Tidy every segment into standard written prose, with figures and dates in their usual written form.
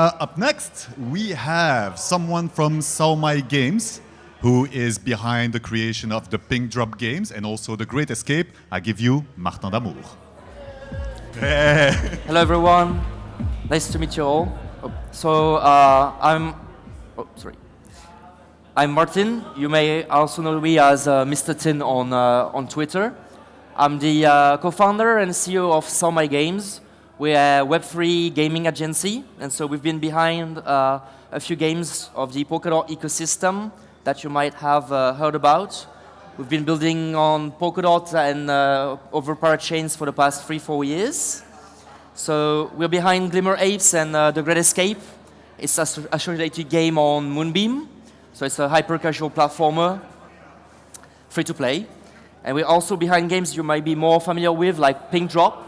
Up next, we have someone from So0 Games, who is behind the creation of the Pink Drop games and also The Great Escape. I give you Martin Damour. Hello everyone, nice to meet you all. I'm Martin. You may also know me as Mr. Tin on Twitter. I'm the co-founder and CEO of So0 Games. We're a Web3 gaming agency, and so we've been behind a few games of the Polkadot ecosystem that you might have heard about. We've been building on Polkadot and over parachains for the past 3-4 years. So we're behind Glimmer Apes and The Great Escape. It's a associated game on Moonbeam. So it's a hyper-casual platformer, free to play. And we're also behind games you might be more familiar with, like Pink Drop,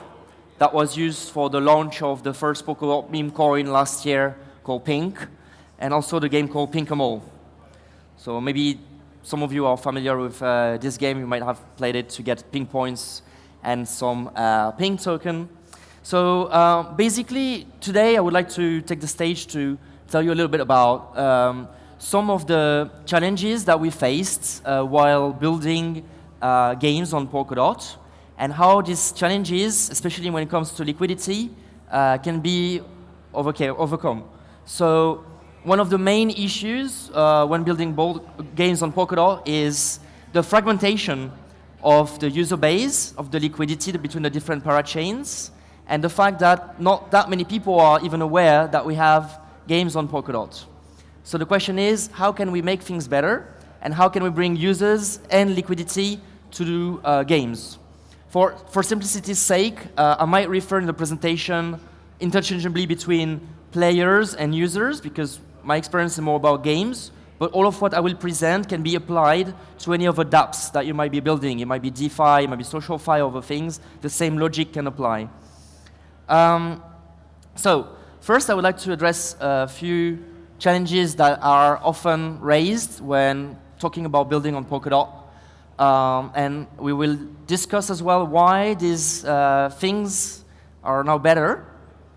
that was used for the launch of the first Polkadot meme coin last year called Pink, and also the game called Pink-A-Mole. So maybe some of you are familiar with this game. You might have played it to get pink points and some pink token. So basically, today I would like to take the stage to tell you a little bit about some of the challenges that we faced while building games on Polkadot, and how these challenges, especially when it comes to liquidity, can be overcome. So one of the main issues when building games on Polkadot is the fragmentation of the user base, of the liquidity between the different parachains, and the fact that not that many people are even aware that we have games on Polkadot. So the question is, how can we make things better, and how can we bring users and liquidity to games? For simplicity's sake, I might refer in the presentation interchangeably between players and users, because my experience is more about games, but all of what I will present can be applied to any of the dApps that you might be building. It might be DeFi, it might be social fi, other things. The same logic can apply. So first, I would like to address a few challenges that are often raised when talking about building on Polkadot. And we will discuss as well why these things are now better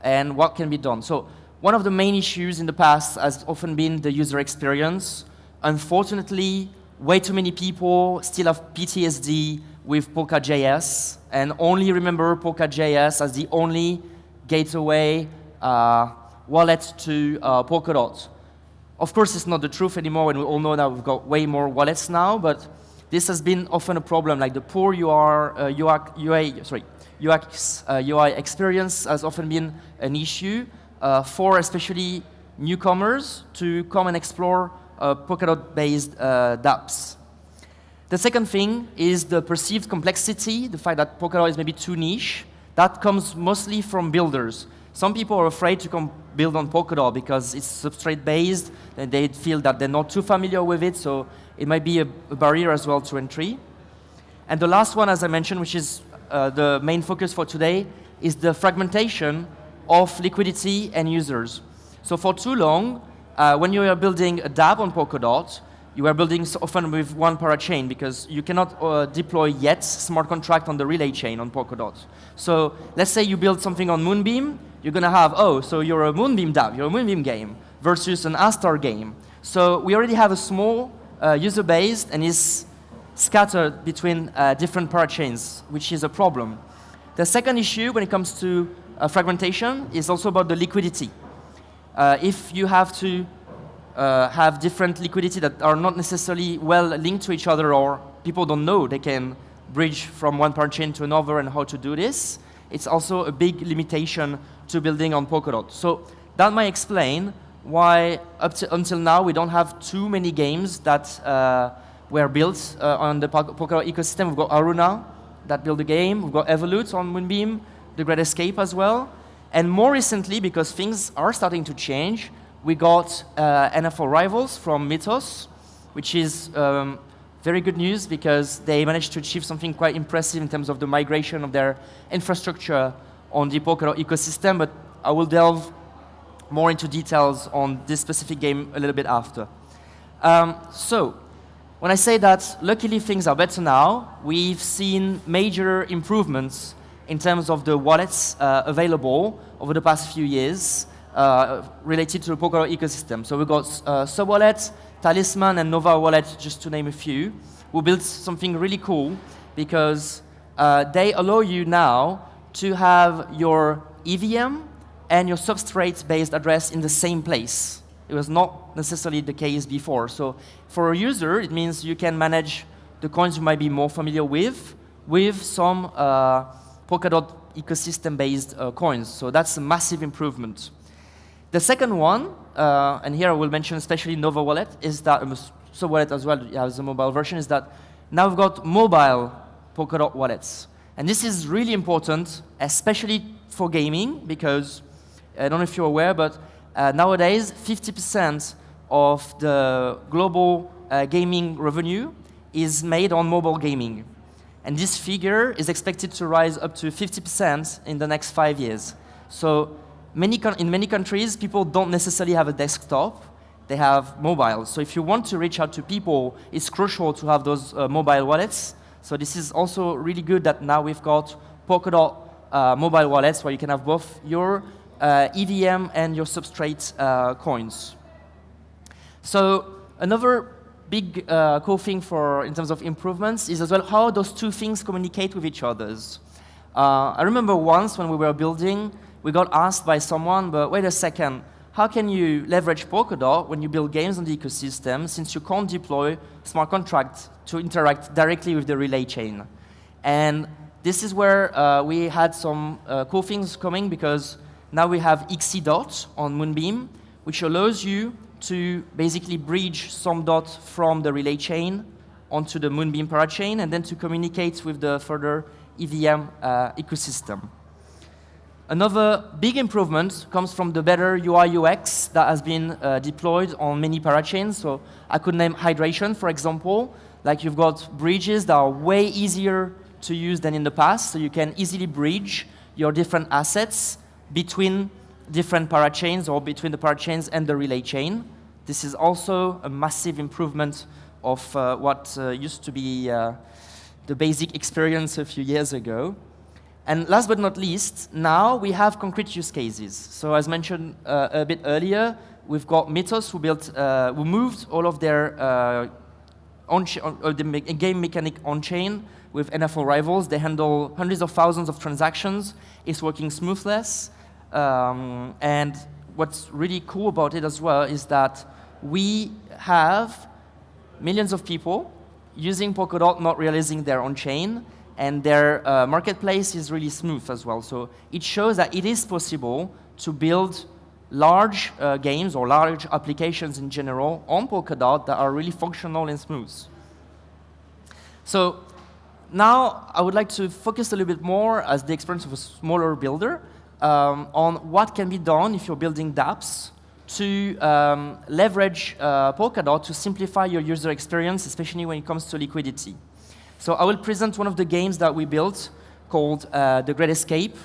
and what can be done. So one of the main issues in the past has often been the user experience. Unfortunately, way too many people still have PTSD with Polka.js and only remember Polka.js as the only gateway wallet to Polkadot. Of course, it's not the truth anymore, and we all know that we've got way more wallets now, but this has been often a problem. Like the poor UI experience has often been an issue for especially newcomers to come and explore Polkadot-based dApps. The second thing is the perceived complexity, the fact that Polkadot is maybe too niche. That comes mostly from builders. Some people are afraid to come build on Polkadot because it's substrate-based, and they feel that they're not too familiar with it, so it might be a barrier as well to entry. And the last one, as I mentioned, which is the main focus for today, is the fragmentation of liquidity and users. So for too long, when you are building a dApp on Polkadot, you are building often with one parachain because you cannot deploy yet smart contract on the relay chain on Polkadot. So let's say you build something on Moonbeam, you're going to have, so you're a Moonbeam dApp, you're a Moonbeam game versus an Astar game. So we already have a small user base and is scattered between different parachains, which is a problem. The second issue when it comes to fragmentation is also about the liquidity. If you have to have different liquidity that are not necessarily well linked to each other, or people don't know they can bridge from one parachain to another and how to do this, it's also a big limitation to building on Polkadot. So that might explain why until now we don't have too many games that were built on the Polkadot ecosystem. We've got Aruna that built a game, we've got Evolute on Moonbeam, The Great Escape as well. And more recently, because things are starting to change, we got NFL Rivals from Mythos, which is very good news because they managed to achieve something quite impressive in terms of the migration of their infrastructure on the Polkadot ecosystem, but I will delve more into details on this specific game a little bit after. So, when I say that luckily things are better now, we've seen major improvements in terms of the wallets available over the past few years. related to the Polkadot ecosystem. So we've got sub-wallet, Talisman, and Nova Wallet, just to name a few. We built something really cool because they allow you now to have your EVM and your substrate-based address in the same place. It was not necessarily the case before. So for a user, it means you can manage the coins you might be more familiar with some Polkadot ecosystem-based coins. So that's a massive improvement. The second one, and here I will mention especially Nova Wallet, is that, so wallet as well has a mobile version, is that now we've got mobile Polkadot wallets. And this is really important, especially for gaming, because I don't know if you're aware, but nowadays 50% of the global gaming revenue is made on mobile gaming. And this figure is expected to rise up to 50% in the next 5 years. So in many countries, people don't necessarily have a desktop, they have mobile. So if you want to reach out to people, it's crucial to have those mobile wallets. So this is also really good that now we've got Polkadot mobile wallets where you can have both your EVM and your substrate coins. So another big cool thing in terms of improvements is as well how those two things communicate with each other. I remember once when we were building, we got asked by someone, but wait a second, how can you leverage Polkadot when you build games on the ecosystem since you can't deploy smart contracts to interact directly with the relay chain? And this is where we had some cool things coming because now we have XC on Moonbeam, which allows you to basically bridge some dot from the relay chain onto the Moonbeam parachain and then to communicate with the further EVM ecosystem. Another big improvement comes from the better UI UX that has been deployed on many parachains. So I could name hydration, for example. Like you've got bridges that are way easier to use than in the past, so you can easily bridge your different assets between different parachains or between the parachains and the relay chain. This is also a massive improvement of what used to be the basic experience a few years ago. And last but not least, now we have concrete use cases. So as mentioned a bit earlier, we've got Mythos who moved all of their the game mechanic on-chain with NFL Rivals. They handle hundreds of thousands of transactions. It's working smoothless. And what's really cool about it as well is that we have millions of people using Polkadot, not realizing they're on-chain, and their marketplace is really smooth as well. So it shows that it is possible to build large games or large applications in general on Polkadot that are really functional and smooth. So now I would like to focus a little bit more as the experience of a smaller builder on what can be done if you're building dApps to leverage Polkadot to simplify your user experience, especially when it comes to liquidity. So I will present one of the games that we built called The Great Escape.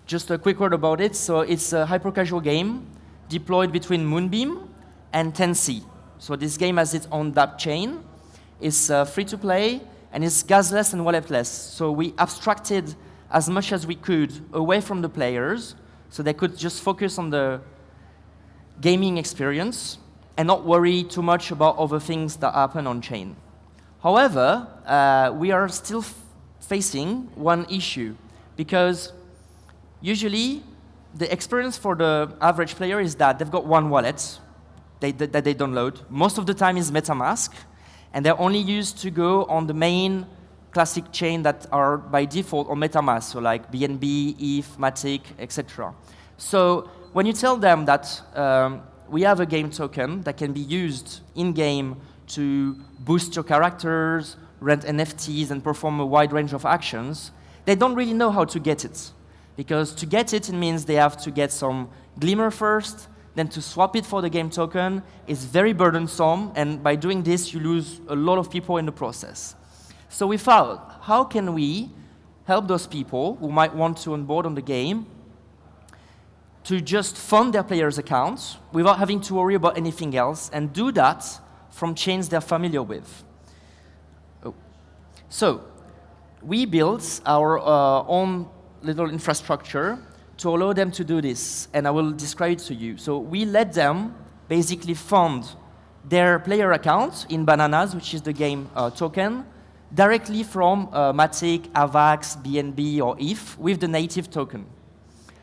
Just a quick word about it. So it's a hyper-casual game deployed between Moonbeam and 10C. So this game has its own dApp chain. It's free to play, and it's gasless and walletless. So we abstracted as much as we could away from the players so they could just focus on the gaming experience and not worry too much about other things that happen on-chain. However, we are still facing one issue because usually the experience for the average player is that they've got one wallet that they download. Most of the time is MetaMask, and they're only used to go on the main classic chain that are by default on MetaMask, so like BNB, ETH, Matic, etc. So when you tell them that we have a game token that can be used in-game to boost your characters, rent NFTs, and perform a wide range of actions, they don't really know how to get it. Because to get it, it means they have to get some Glimmer first, then to swap it for the game token is very burdensome, and by doing this, you lose a lot of people in the process. So we thought, how can we help those people who might want to onboard on the game to just fund their players' accounts without having to worry about anything else, and do that from chains they're familiar with? So we built our own little infrastructure to allow them to do this, and I will describe it to you. So we let them basically fund their player account in Bananas, which is the game token, directly from Matic, Avax, BNB, or ETH with the native token.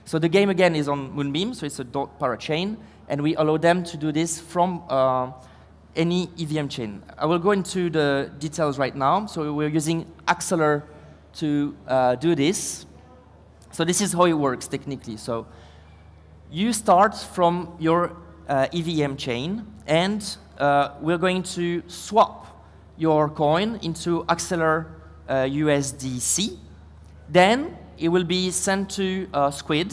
So the game, again, is on Moonbeam, so it's a dot parachain, and we allow them to do this from any EVM chain. I will go into the details right now. So we're using Acceler to do this. So this is how it works technically. So you start from your EVM chain, and we're going to swap your coin into Acceler USDC. Then it will be sent to Squid,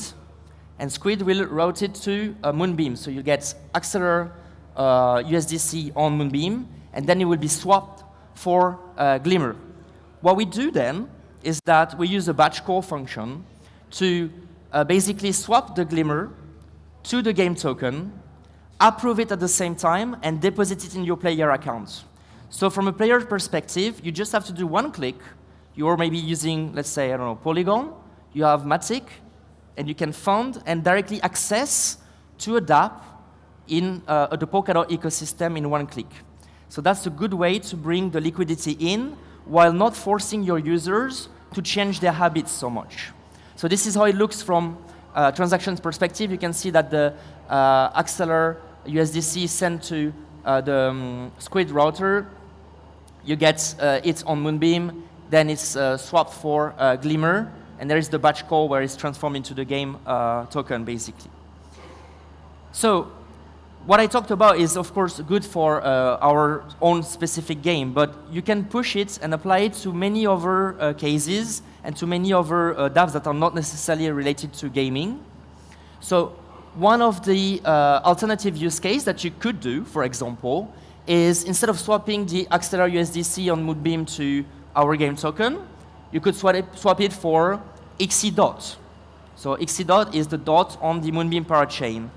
and Squid will route it to Moonbeam. So you get Acceler USDC on Moonbeam, and then it will be swapped for Glimmer. What we do then is that we use a batch call function to basically swap the Glimmer to the game token, approve it at the same time, and deposit it in your player account. So from a player perspective, you just have to do one click. You're maybe using, let's say, I don't know, Polygon. You have Matic, and you can fund and directly access to a dApp in the Polkadot ecosystem in one click. So that's a good way to bring the liquidity in while not forcing your users to change their habits so much. So this is how it looks from transactions perspective. You can see that the Acceler USDC is sent to the Squid router. You get it on Moonbeam, then it's swapped for Glimmer, and there is the batch call where it's transformed into the game token, basically. So what I talked about is, of course, good for our own specific game, but you can push it and apply it to many other cases and to many other dApps that are not necessarily related to gaming. So one of the alternative use case that you could do, for example, is instead of swapping the Acceler USDC on Moonbeam to our game token, you could swap it for XC dot. So XC dot is the dot on the Moonbeam parachain.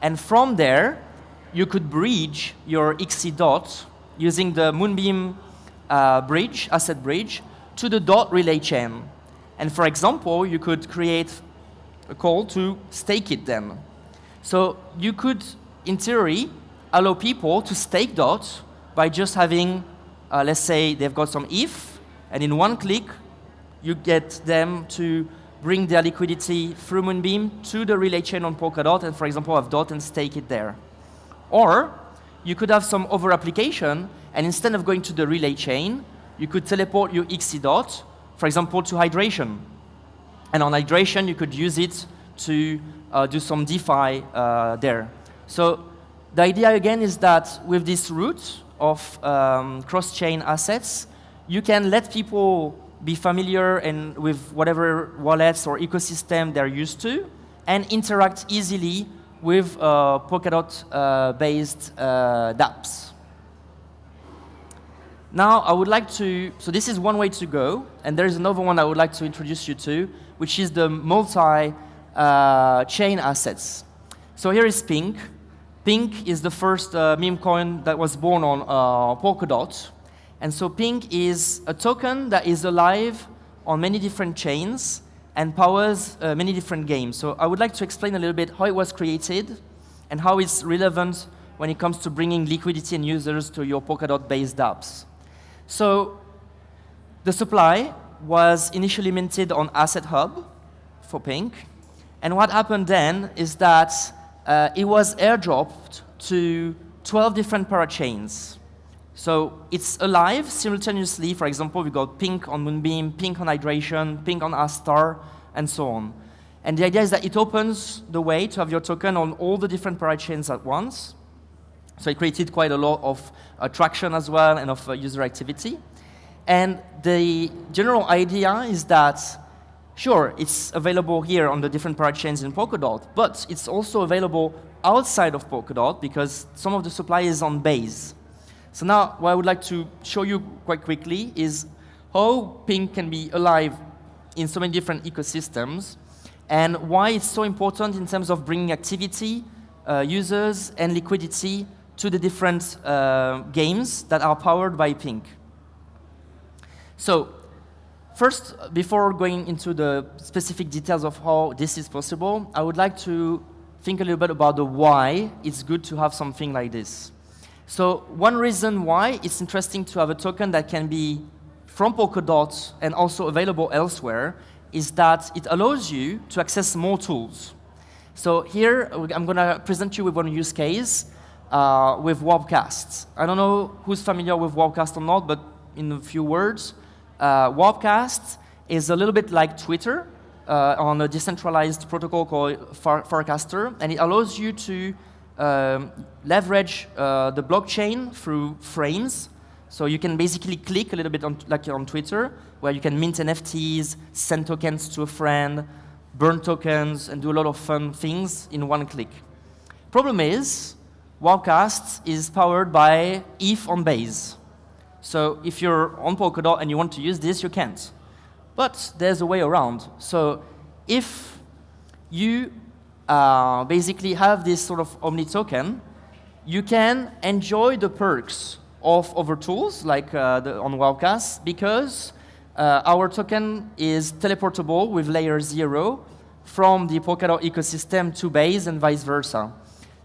And from there, you could bridge your XC dot using the Moonbeam bridge, asset bridge, to the dot relay chain. And for example, you could create a call to stake it then. So you could, in theory, allow people to stake dot by just having, let's say they've got some ETH, and in one click, you get them to bring their liquidity through Moonbeam to the relay chain on Polkadot, and for example, have dot and stake it there. Or you could have some other application, and instead of going to the relay chain, you could teleport your XC dot, for example, to hydration. And on hydration, you could use it to do some DeFi there. So the idea, again, is that with this route of cross-chain assets, you can let people be familiar and with whatever wallets or ecosystem they're used to, and interact easily with Polkadot-based dApps. Now, I would like to, so this is one way to go, and there is another one I would like to introduce you to, which is the multi-chain assets. So here is Pink. Pink is the first meme coin that was born on Polkadot. And so Pink is a token that is alive on many different chains and powers many different games. So I would like to explain a little bit how it was created and how it's relevant when it comes to bringing liquidity and users to your Polkadot-based dApps. So the supply was initially minted on Asset Hub for Pink. And what happened then is that it was airdropped to 12 different parachains. So it's alive simultaneously. For example, we got Pink on Moonbeam, Pink on Hydration, Pink on Astar, and so on. And the idea is that it opens the way to have your token on all the different parachains at once. So it created quite a lot of traction as well and of user activity. And the general idea is that, sure, it's available here on the different parachains in Polkadot, but it's also available outside of Polkadot because some of the supply is on Base. So now what I would like to show you quite quickly is how Pink can be alive in so many different ecosystems and why it's so important in terms of bringing activity, users, and liquidity to the different games that are powered by Pink. So First, before going into the specific details of how this is possible, I would like to think a little bit about the why it's good to have something like this. So one reason why it's interesting to have a token that can be from Polkadot and also available elsewhere is that it allows you to access more tools. So here, I'm going to present you with one use case with Warpcast. I don't know who's familiar with Warpcast or not, but in a few words, Warpcast is a little bit like Twitter on a decentralized protocol called Farcaster, and it allows you to leverage the blockchain through frames. So you can basically click a little bit like on Twitter, where you can mint NFTs, send tokens to a friend, burn tokens, and do a lot of fun things in one click. Problem is, Warpcast is powered by ETH on Base. So if you're on Polkadot and you want to use this, you can't. But there's a way around. So if you basically have this sort of Omni token, you can enjoy the perks of other tools like on Warpcast because our token is teleportable with layer 0 from the Polkadot ecosystem to Base and vice versa.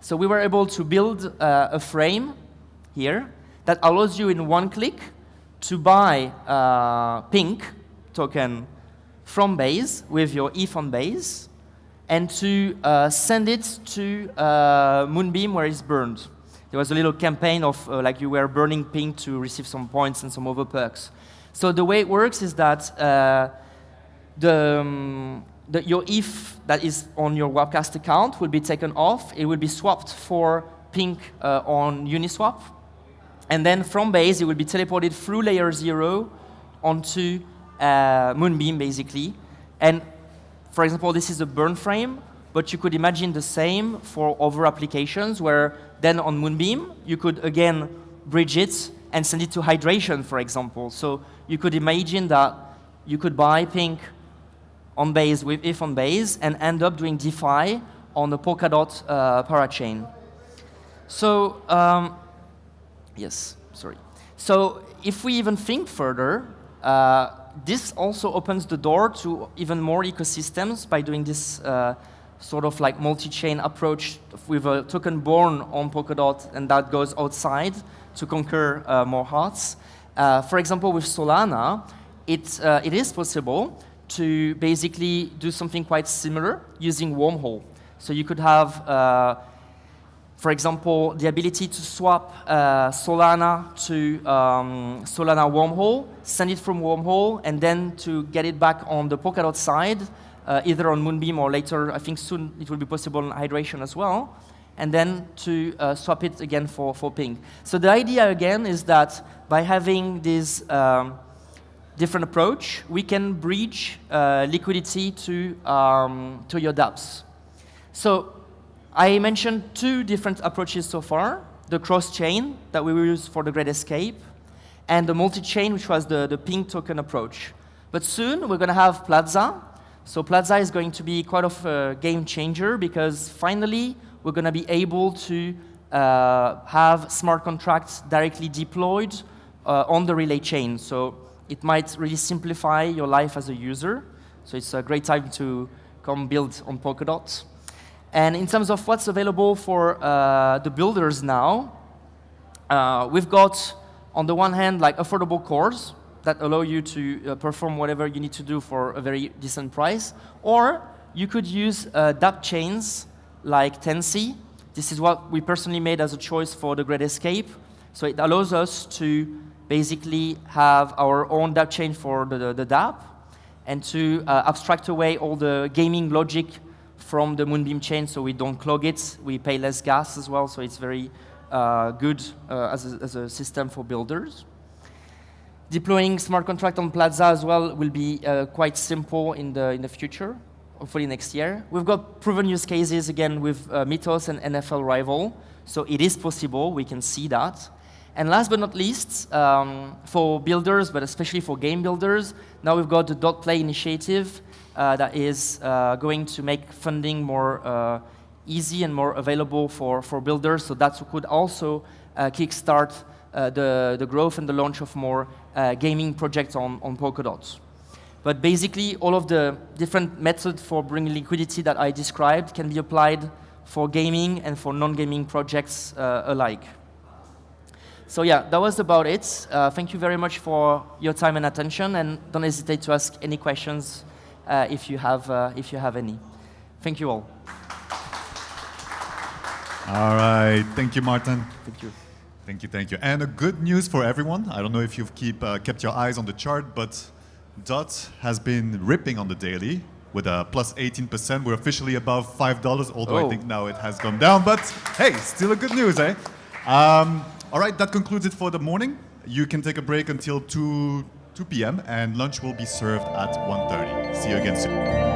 So we were able to build a frame here that allows you in one click to buy Pink token from Base with your ETH on Base and to send it to Moonbeam where it's burned. There was a little campaign of like you were burning Pink to receive some points and some other perks. So the way it works is that your ETH that is on your Warpcast account will be taken off. It will be swapped for Pink on Uniswap. And then from Base, it will be teleported through layer 0 onto Moonbeam, basically. And for example, this is a burn frame, but you could imagine the same for other applications where then on Moonbeam, you could again bridge it and send it to hydration, for example. So you could imagine that you could buy Pink on Base with ETH on Base and end up doing DeFi on the Polkadot parachain. So, yes, sorry. So if we even think further, this also opens the door to even more ecosystems by doing this sort of like multi-chain approach with a token born on Polkadot and that goes outside to conquer more hearts. For example, with Solana, it is possible to basically do something quite similar using Wormhole. So you could have, for example, the ability to swap Solana to Solana Wormhole, send it from Wormhole, and then to get it back on the Polkadot side, either on Moonbeam or later, I think soon it will be possible on Hydration as well, and then to swap it again for Pink. So the idea again is that by having this different approach, we can bridge liquidity to your dApps. So I mentioned two different approaches so far, the cross-chain that we will use for the Great Escape, and the multi-chain, which was the Pink token approach. But soon, we're going to have Plaza. So Plaza is going to be quite of a game changer because finally, we're going to be able to have smart contracts directly deployed on the Relay chain. So it might really simplify your life as a user. So it's a great time to come build on Polkadot. And in terms of what's available for the builders now, we've got, on the one hand, like affordable cores that allow you to perform whatever you need to do for a very decent price. Or you could use dApp chains like Tensi. This is what we personally made as a choice for the Great Escape. So it allows us to basically have our own dApp chain for the dApp and to abstract away all the gaming logic from the Moonbeam chain so we don't clog it. We pay less gas as well, so it's very good as a system for builders. Deploying smart contract on Plaza as well will be quite simple in the future, hopefully next year. We've got proven use cases again with Mythos and NFL Rival, so it is possible, we can see that. And last but not least, for builders, but especially for game builders, now we've got the .play initiative that is going to make funding more easy and more available for builders, so that could also kickstart the growth and the launch of more gaming projects on Polkadot. But basically, all of the different methods for bringing liquidity that I described can be applied for gaming and for non-gaming projects alike. So yeah, that was about it. Thank you very much for your time and attention, and don't hesitate to ask any questions if you have any. Thank you all. All right, thank you, Martin. Thank you. Thank you, thank you. And a good news for everyone. I don't know if you've kept your eyes on the chart, but DOT has been ripping on the daily with a plus 18%. We're officially above $5, although I think now it has gone down. But hey, still a good news, eh? All right, that concludes it for the morning. You can take a break until 2 p.m. and lunch will be served at 1:30. See you again soon.